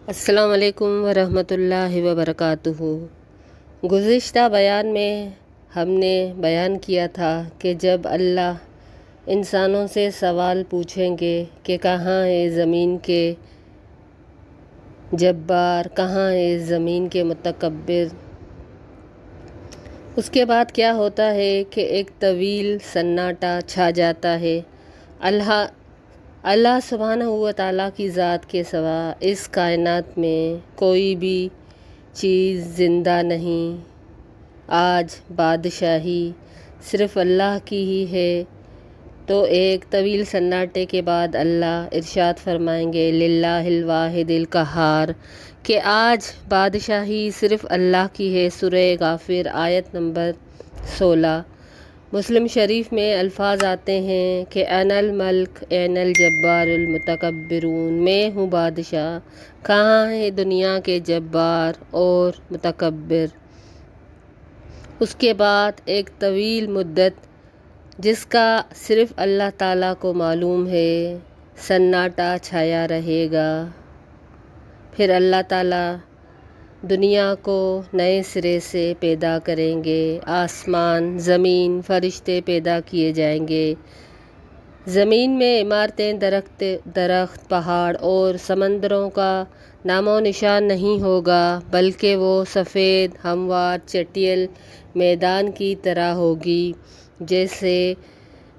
السلام علیکم ورحمۃ اللہ وبرکاتہ۔ گزشتہ بیان میں ہم نے بیان کیا تھا کہ جب اللہ انسانوں سے سوال پوچھیں گے کہ کہاں ہے زمین کے جبار، کہاں ہے زمین کے متکبر، اس کے بعد کیا ہوتا ہے کہ ایک طویل سناٹا چھا جاتا ہے۔ اللہ سبحانہ و تعالیٰ کی ذات کے سوا اس کائنات میں کوئی بھی چیز زندہ نہیں۔ آج بادشاہی صرف اللہ کی ہی ہے۔ تو ایک طویل سناٹے کے بعد اللہ ارشاد فرمائیں گے للہ الواحد القہار، کہ آج بادشاہی صرف اللہ کی ہے۔ سورہ غافر آیت نمبر 16۔ مسلم شریف میں الفاظ آتے ہیں کہ انا الملک این الجبار المتکبرون، میں ہوں بادشاہ، کہاں ہے دنیا کے جبار اور متکبر۔ اس کے بعد ایک طویل مدت جس کا صرف اللہ تعالیٰ کو معلوم ہے، سناٹا چھایا رہے گا۔ پھر اللہ تعالیٰ دنیا کو نئے سرے سے پیدا کریں گے۔ آسمان، زمین، فرشتے پیدا کیے جائیں گے۔ زمین میں عمارتیں، درخت، پہاڑ اور سمندروں کا نام و نشان نہیں ہوگا، بلکہ وہ سفید ہموار چٹیل میدان کی طرح ہوگی، جیسے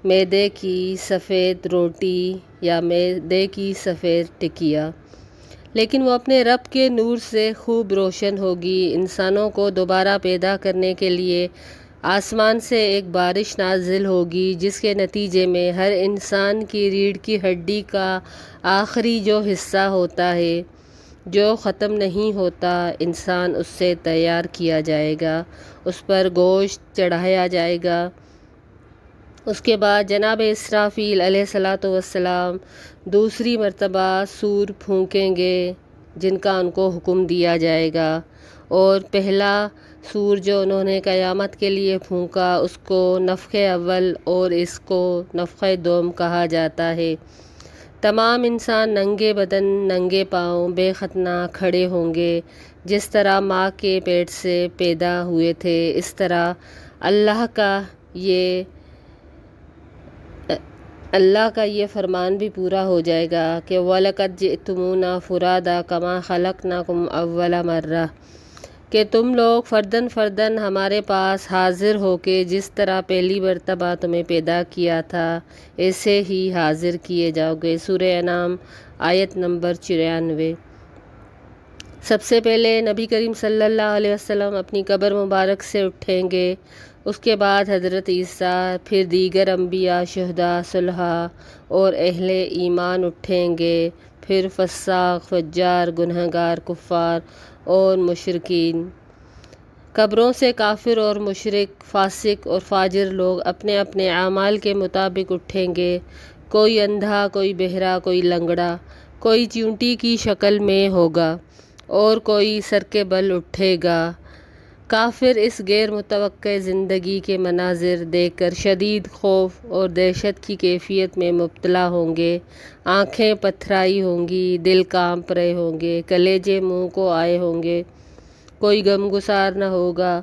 میدے کی سفید روٹی یا میدے کی سفید ٹکیا، لیکن وہ اپنے رب کے نور سے خوب روشن ہوگی۔ انسانوں کو دوبارہ پیدا کرنے کے لیے آسمان سے ایک بارش نازل ہوگی، جس کے نتیجے میں ہر انسان کی ریڑھ کی ہڈی کا آخری جو حصہ ہوتا ہے، جو ختم نہیں ہوتا، انسان اس سے تیار کیا جائے گا، اس پر گوشت چڑھایا جائے گا۔ اس کے بعد جناب اسرافیل علیہ السلام دوسری مرتبہ سور پھونکیں گے، جن کا ان کو حکم دیا جائے گا، اور پہلا سور جو انہوں نے قیامت کے لیے پھونکا، اس کو نفخ اول اور اس کو نفخ دوم کہا جاتا ہے۔ تمام انسان ننگے بدن، ننگے پاؤں، بے ختنہ کھڑے ہوں گے۔ جس طرح ماں کے پیٹ سے پیدا ہوئے تھے، اس طرح اللہ کا یہ فرمان بھی پورا ہو جائے گا کہ وَلَقَدْ جِئْتُمُونَا فُرَادَىٰ كَمَا خَلَقْنَاكُمْ أَوَّلَ مَرَّةٍ، کہ تم لوگ فرداً فرداً ہمارے پاس حاضر ہو کے جس طرح پہلی مرتبہ تمہیں پیدا کیا تھا، ایسے ہی حاضر کیے جاؤ گے۔ سورہ انعام آیت نمبر 94۔ سب سے پہلے نبی کریم صلی اللہ علیہ وسلم اپنی قبر مبارک سے اٹھیں گے، اس کے بعد حضرت عیسیٰ، پھر دیگر انبیاء، شہداء، صلحاء اور اہل ایمان اٹھیں گے، پھر فساق، فجار، گنہگار، کفار اور مشرکین۔ قبروں سے کافر اور مشرک، فاسق اور فاجر لوگ اپنے اپنے اعمال کے مطابق اٹھیں گے۔ کوئی اندھا، کوئی بہرا، کوئی لنگڑا، کوئی چیونٹی کی شکل میں ہوگا اور کوئی سر کے بل اٹھے گا۔ کافر اس غیر متوقع زندگی کے مناظر دیکھ کر شدید خوف اور دہشت کی کیفیت میں مبتلا ہوں گے۔ آنکھیں پتھرائی ہوں گی، دل کانپ رہے ہوں گے، کلیجے منہ کو آئے ہوں گے، کوئی غمگسار نہ ہوگا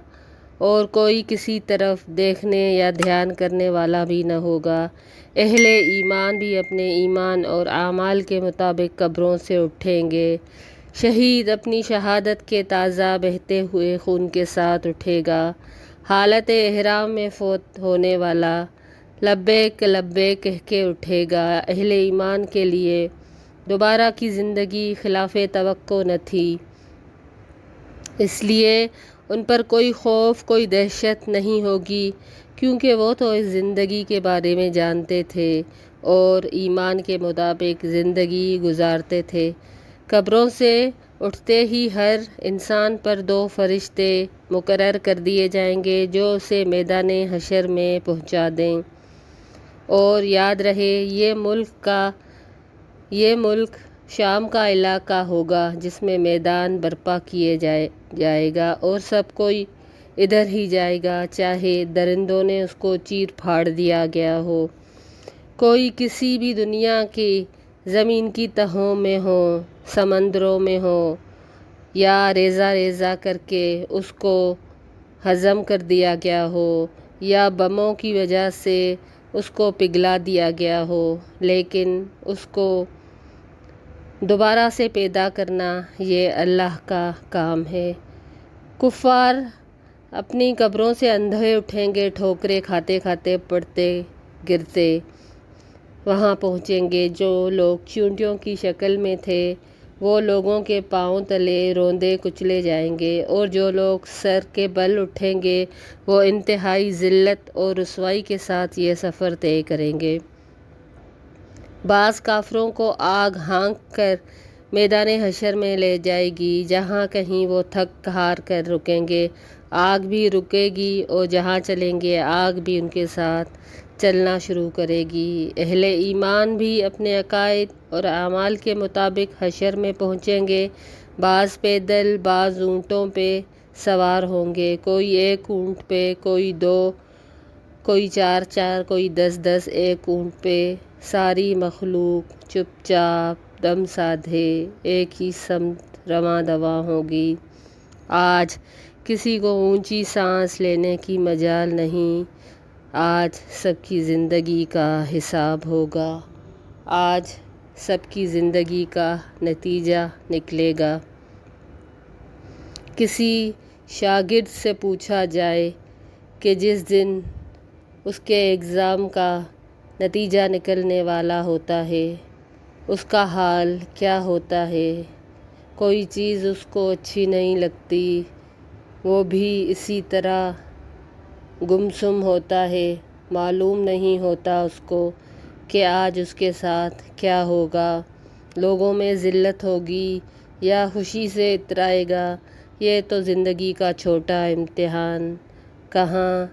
اور کوئی کسی طرف دیکھنے یا دھیان کرنے والا بھی نہ ہوگا۔ اہل ایمان بھی اپنے ایمان اور اعمال کے مطابق قبروں سے اٹھیں گے۔ شہید اپنی شہادت کے تازہ بہتے ہوئے خون کے ساتھ اٹھے گا۔ حالت احرام میں فوت ہونے والا لبیک لبیک کہہ کے اٹھے گا۔ اہل ایمان کے لیے دوبارہ کی زندگی خلاف توقع نہ تھی، اس لیے ان پر کوئی خوف، کوئی دہشت نہیں ہوگی، کیونکہ وہ تو اس زندگی کے بارے میں جانتے تھے اور ایمان کے مطابق زندگی گزارتے تھے۔ قبروں سے اٹھتے ہی ہر انسان پر 2 فرشتے مقرر کر دیے جائیں گے، جو اسے میدان حشر میں پہنچا دیں۔ اور یاد رہے یہ ملک شام کا علاقہ ہوگا، جس میں میدان برپا کیے جائے گا اور سب کوئی ادھر ہی جائے گا، چاہے درندوں نے اس کو چیر پھاڑ دیا گیا ہو، کوئی کسی بھی دنیا کی زمین کی تہوں میں ہو، سمندروں میں ہو یا ریزہ ریزہ کر کے اس کو ہضم کر دیا گیا ہو یا بموں کی وجہ سے اس کو پگھلا دیا گیا ہو، لیکن اس کو دوبارہ سے پیدا کرنا یہ اللہ کا کام ہے۔ کفار اپنی قبروں سے اندھے اٹھیں گے، ٹھوکریں کھاتے کھاتے پڑتے گرتے وہاں پہنچیں گے۔ جو لوگ چیونٹیوں کی شکل میں تھے وہ لوگوں کے پاؤں تلے روندے کچلے جائیں گے، اور جو لوگ سر کے بل اٹھیں گے وہ انتہائی ذلت اور رسوائی کے ساتھ یہ سفر طے کریں گے۔ بعض کافروں کو آگ ہانک کر میدان حشر میں لے جائے گی، جہاں کہیں وہ تھک ہار کر رکیں گے، آگ بھی رکے گی، اور جہاں چلیں گے آگ بھی ان کے ساتھ چلنا شروع کرے گی۔ اہل ایمان بھی اپنے عقائد اور اعمال کے مطابق حشر میں پہنچیں گے، بعض پیدل، بعض اونٹوں پہ سوار ہوں گے، کوئی ایک اونٹ پہ، کوئی دو، کوئی چار چار، کوئی 10 ایک اونٹ پہ۔ ساری مخلوق چپ چاپ دم سادھے ایک ہی سمت رواں دواں ہوگی۔ آج کسی کو اونچی سانس لینے کی مجال نہیں، آج سب کی زندگی کا حساب ہوگا، آج سب کی زندگی کا نتیجہ نکلے گا۔ کسی شاگرد سے پوچھا جائے کہ جس دن اس کے ایگزام کا نتیجہ نکلنے والا ہوتا ہے اس کا حال کیا ہوتا ہے؟ کوئی چیز اس کو اچھی نہیں لگتی، وہ بھی اسی طرح گمسم ہوتا ہے، معلوم نہیں ہوتا اس کو کہ آج اس کے ساتھ کیا ہوگا، لوگوں میں ذلت ہوگی یا خوشی سے اترائے گا۔ یہ تو زندگی کا چھوٹا امتحان، کہاں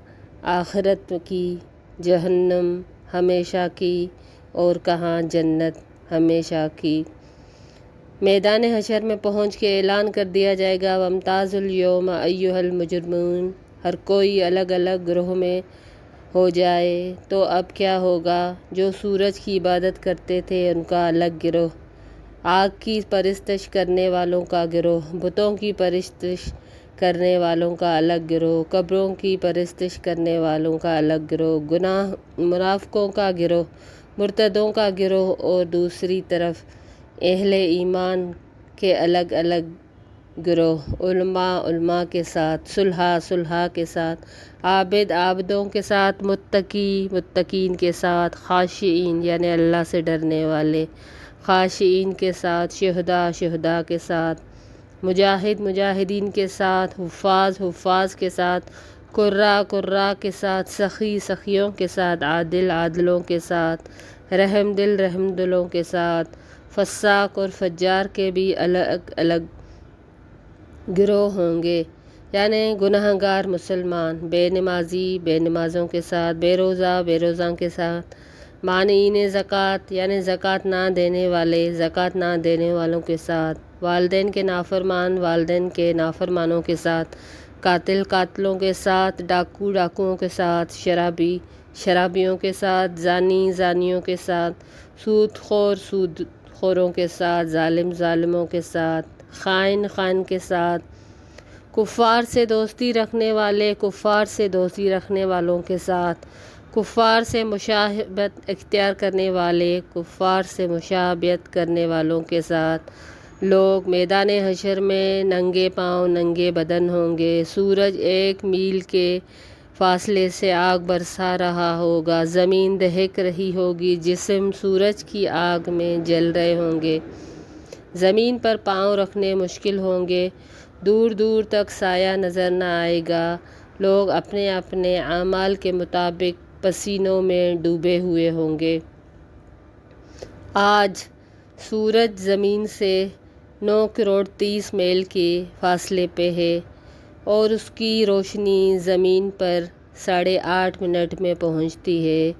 آخرت کی جہنم ہمیشہ کی اور کہاں جنت ہمیشہ کی۔ میدان حشر میں پہنچ کے اعلان کر دیا جائے گا، وَامْتَازُوا الْيَوْمَ أَيُّهَا الْمُجْرِمُونَ۔ ہر کوئی الگ الگ گروہ میں ہو جائے۔ تو اب کیا ہوگا؟ جو سورج کی عبادت کرتے تھے ان کا الگ گروہ، آگ کی پرستش کرنے والوں کا گروہ، بتوں کی پرستش کرنے والوں کا الگ گروہ، قبروں کی پرستش کرنے والوں کا الگ گروہ، منافقوں کا گروہ، مرتدوں کا گروہ، اور دوسری طرف اہل ایمان کے الگ الگ گروہ، علماء کے ساتھ، صلحاء کے ساتھ، عابدوں کے ساتھ، متقین کے ساتھ، خاشعین یعنی اللہ سے ڈرنے والے، خاشعین کے ساتھ، شہداء کے ساتھ، مجاہدین کے ساتھ، حفاظ کے ساتھ، قراء کے ساتھ، سخیوں کے ساتھ، عادلوں کے ساتھ، رحم دلوں کے ساتھ، فساق اور فجار کے بھی الگ الگ گروہ ہوں گے، یعنی گنہگار مسلمان، بے نمازوں کے ساتھ، بے روزاں کے ساتھ، مانعین زکوٰۃ یعنی زکوٰۃ نہ دینے والے، زکوٰۃ نہ دینے والوں کے ساتھ، والدین کے نافرمانوں کے ساتھ، قاتلوں کے ساتھ، ڈاکوؤں کے ساتھ، شرابیوں کے ساتھ، زانیوں کے ساتھ، سودخوروں کے ساتھ، ظالموں کے ساتھ، خائن کے ساتھ، کفار سے دوستی رکھنے والوں کے ساتھ، کفار سے مشابہت اختیار کرنے والے، کفار سے مشابہت کرنے والوں کے ساتھ۔ لوگ میدان حشر میں ننگے پاؤں ننگے بدن ہوں گے، سورج 1 میل کے فاصلے سے آگ برسا رہا ہوگا، زمین دہک رہی ہوگی، جسم سورج کی آگ میں جل رہے ہوں گے، زمین پر پاؤں رکھنے مشکل ہوں گے، دور دور تک سایہ نظر نہ آئے گا، لوگ اپنے اپنے اعمال کے مطابق پسینوں میں ڈوبے ہوئے ہوں گے۔ آج سورج زمین سے 9 کروڑ 30 میل کے فاصلے پہ ہے اور اس کی روشنی زمین پر 8.5 منٹ میں پہنچتی ہے،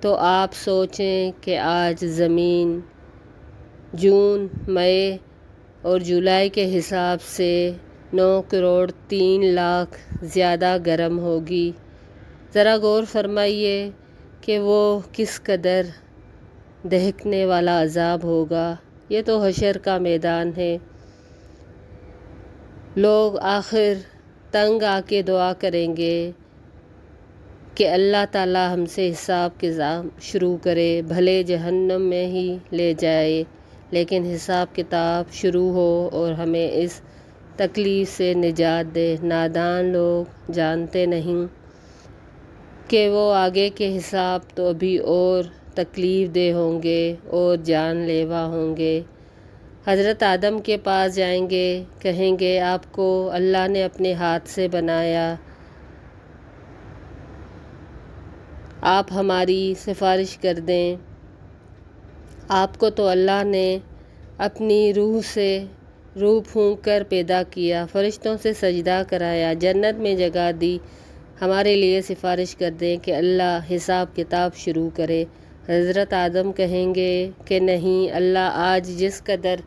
تو آپ سوچیں کہ آج زمین جون، مئی اور جولائی کے حساب سے 9 کروڑ 3 لاکھ زیادہ گرم ہوگی۔ ذرا غور فرمائیے کہ وہ کس قدر دہکنے والا عذاب ہوگا۔ یہ تو حشر کا میدان ہے۔ لوگ آخر تنگ آ کے دعا کریں گے کہ اللہ تعالیٰ ہم سے حساب کتاب شروع کرے، بھلے جہنم میں ہی لے جائے، لیکن حساب کتاب شروع ہو اور ہمیں اس تکلیف سے نجات دے۔ نادان لوگ جانتے نہیں کہ وہ آگے کے حساب تو ابھی اور تکلیف دہ ہوں گے اور جان لیوا ہوں گے۔ حضرت آدم کے پاس جائیں گے، کہیں گے آپ کو اللہ نے اپنے ہاتھ سے بنایا، آپ ہماری سفارش کر دیں۔ آپ کو تو اللہ نے اپنی روح سے روح پھونک کر پیدا کیا، فرشتوں سے سجدہ کرایا، جنت میں جگہ دی، ہمارے لیے سفارش کر دیں کہ اللہ حساب کتاب شروع کرے۔ حضرت آدم کہیں گے کہ نہیں اللہ، آج جس قدر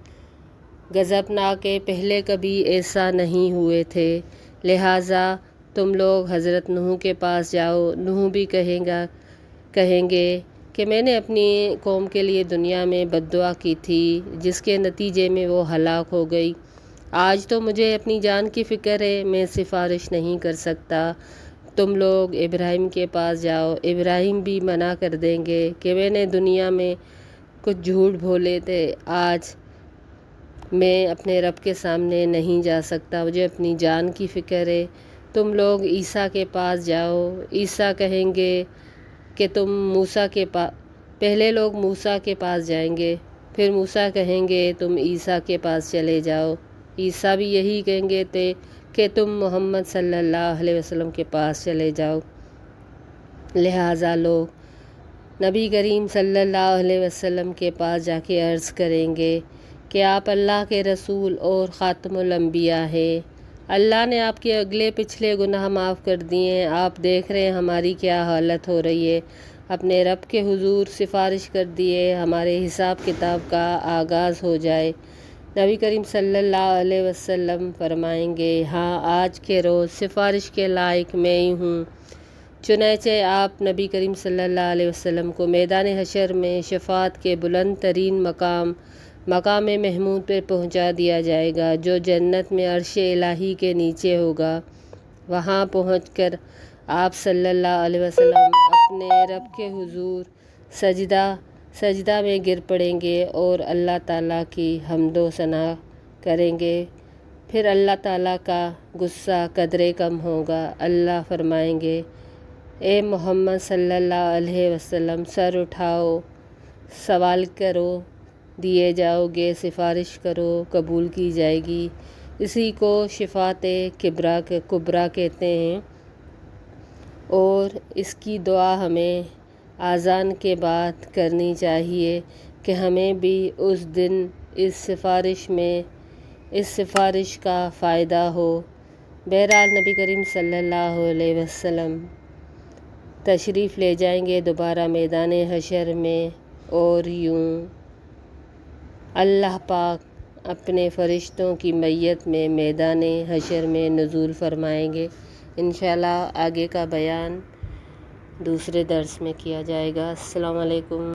غضبناک ہے پہلے کبھی ایسا نہیں ہوئے تھے، لہٰذا تم لوگ حضرت نوح کے پاس جاؤ۔ نوح بھی کہیں گے کہ میں نے اپنی قوم کے لیے دنیا میں بد دعا کی تھی، جس کے نتیجے میں وہ ہلاک ہو گئی۔ آج تو مجھے اپنی جان کی فکر ہے، میں سفارش نہیں کر سکتا۔ تم لوگ ابراہیم کے پاس جاؤ۔ ابراہیم بھی منع کر دیں گے کہ میں نے دنیا میں کچھ جھوٹ بولے تھے، آج میں اپنے رب کے سامنے نہیں جا سکتا، مجھے اپنی جان کی فکر ہے۔ تم لوگ عیسیٰ کے پاس جاؤ۔ عیسیٰ کہیں گے کہ تم موسیٰ کے پاس، پہلے لوگ موسیٰ کے پاس جائیں گے، پھر موسیٰ کہیں گے تم عیسیٰ کے پاس چلے جاؤ۔ عیسیٰ بھی یہی کہیں گے تھے کہ تم محمد صلی اللہ علیہ وسلم کے پاس چلے جاؤ۔ لہٰذا لوگ نبی کریم صلی اللہ علیہ وسلم کے پاس جا کے عرض کریں گے کہ آپ اللہ کے رسول اور خاتم الانبیاء ہیں، اللہ نے آپ کے اگلے پچھلے گناہ معاف کر دیے ہیں، آپ دیکھ رہے ہیں ہماری کیا حالت ہو رہی ہے، اپنے رب کے حضور سفارش کر دیے، ہمارے حساب کتاب کا آغاز ہو جائے۔ نبی کریم صلی اللہ علیہ وسلم فرمائیں گے ہاں، آج کے روز سفارش کے لائق میں ہی ہوں۔ چنانچہ آپ نبی کریم صلی اللہ علیہ وسلم کو میدان حشر میں شفاعت کے بلند ترین مقام محمود پہ پہنچا دیا جائے گا، جو جنت میں عرش الہی کے نیچے ہوگا۔ وہاں پہنچ کر آپ صلی اللہ علیہ وسلم اپنے رب کے حضور سجدہ میں گر پڑیں گے اور اللہ تعالیٰ کی حمد و ثنا کریں گے۔ پھر اللہ تعالیٰ کا غصہ قدرے کم ہوگا۔ اللہ فرمائیں گے اے محمد صلی اللہ علیہ وسلم، سر اٹھاؤ، سوال کرو، دیے جاؤ گے، سفارش کرو، قبول کی جائے گی۔ اسی کو شفاعت کبریٰ کہتے ہیں، اور اس کی دعا ہمیں اذان کے بعد کرنی چاہیے کہ ہمیں بھی اس دن اس سفارش کا فائدہ ہو۔ بہرحال نبی کریم صلی اللہ علیہ وسلم تشریف لے جائیں گے دوبارہ میدان حشر میں، اور یوں اللہ پاک اپنے فرشتوں کی معیت میں میدان حشر میں نزول فرمائیں گے۔ انشاءاللہ آگے کا بیان دوسرے درس میں کیا جائے گا۔ السلام علیکم۔